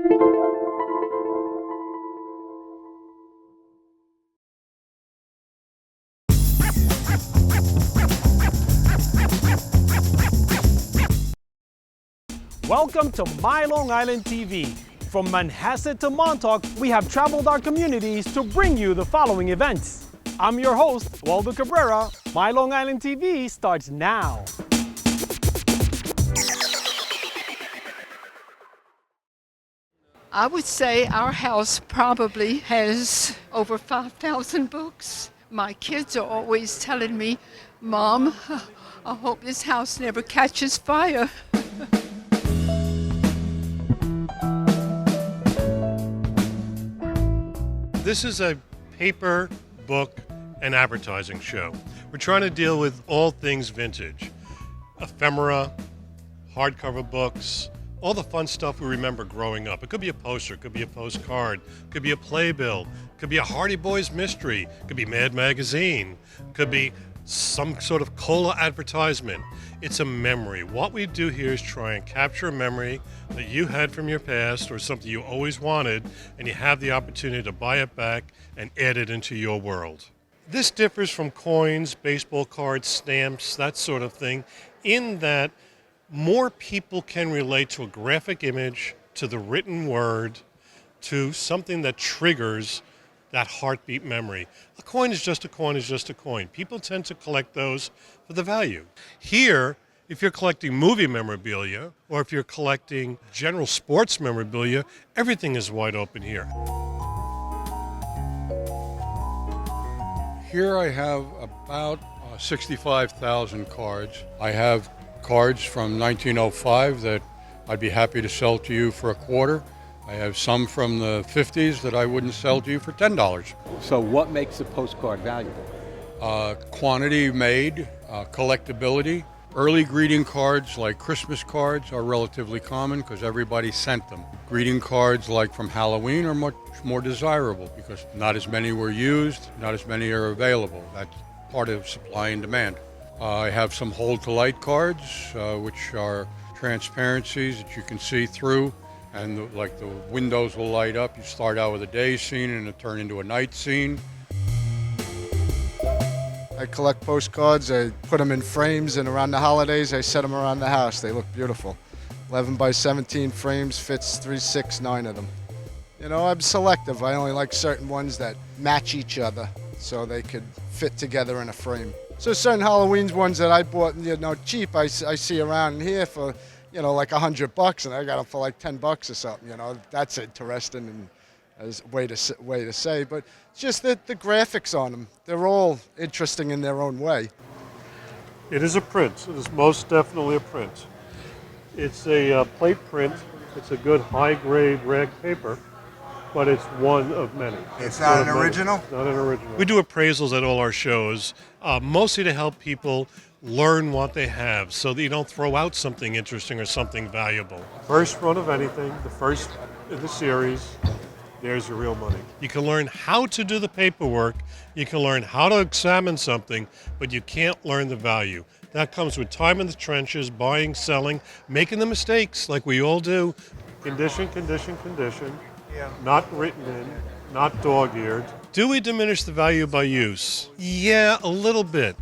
Welcome to My Long Island TV. From Manhasset to Montauk, we have traveled our communities to bring you the following events. I'm your host, Waldo Cabrera. My Long Island TV starts now. I would say our house probably has over 5,000 books. My kids are always telling me, Mom, I hope this house never catches fire. This is a paper, book, and advertising show. We're trying to deal with all things vintage. Ephemera, hardcover books, all the fun stuff we remember growing up. It could be a poster, it could be a postcard, it could be a playbill, it could be a Hardy Boys mystery, it could be Mad Magazine, it could be some sort of cola advertisement. It's a memory. What we do here is try and capture a memory that you had from your past or something you always wanted, and you have the opportunity to buy it back and add it into your world. This differs from coins, baseball cards, stamps, that sort of thing, in that more people can relate to a graphic image, to the written word, to something that triggers that heartbeat memory. A coin is just a coin is just a coin. People tend to collect those for the value. Here, if you're collecting movie memorabilia or if you're collecting general sports memorabilia, everything is wide open here. Here I have about 65,000 cards. I have cards from 1905 that I'd be happy to sell to you for $0.25. I have some from the 50s that I wouldn't sell to you for $10. So what makes a postcard valuable? Quantity made, collectability. Early greeting cards like Christmas cards are relatively common because everybody sent them. Greeting cards like from Halloween are much more desirable because not as many were used, not as many are available. That's part of supply and demand. I have some hold to light cards, which are transparencies that you can see through. And like the windows will light up. You start out with a day scene and it turn into a night scene. I collect postcards. I put them in frames, and around the holidays I set them around the house. They look beautiful. 11 by 17 frames, fits 3, 6, 9 of them. You know, I'm selective. I only like certain ones that match each other so they could fit together in a frame. So certain Halloween ones that I bought, you know, cheap, I see around here for, you know, like $100, and I got them for like $10 or something. You know, that's interesting and as a way to say. But it's just that the graphics on them, they're all interesting in their own way. It is a print. It is most definitely a print. It's a plate print. It's a good high-grade rag paper, but it's one of many. It's not an original? It's not an original. We do appraisals at all our shows, mostly to help people learn what they have so that you don't throw out something interesting or something valuable. First run of anything, the first in the series, there's your real money. You can learn how to do the paperwork, you can learn how to examine something, but you can't learn the value. That comes with time in the trenches, buying, selling, making the mistakes like we all do. Condition, condition, condition. Yeah. Not written in, not dog-eared. Do we diminish the value by use? Yeah, a little bit.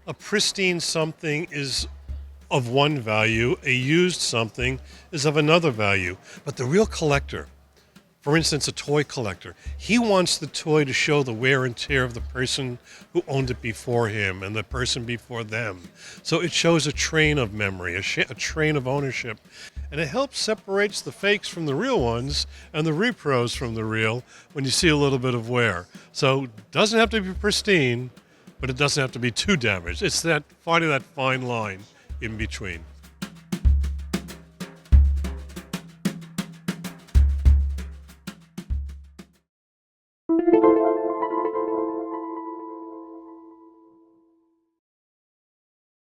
A pristine something is of one value, a used something is of another value. But the real collector, for instance, a toy collector, he wants the toy to show the wear and tear of the person who owned it before him and the person before them. So it shows a train of memory, a train of ownership. And it helps separates the fakes from the real ones and the repros from the real when you see a little bit of wear. So it doesn't have to be pristine, but it doesn't have to be too damaged. It's that finding that fine line in between.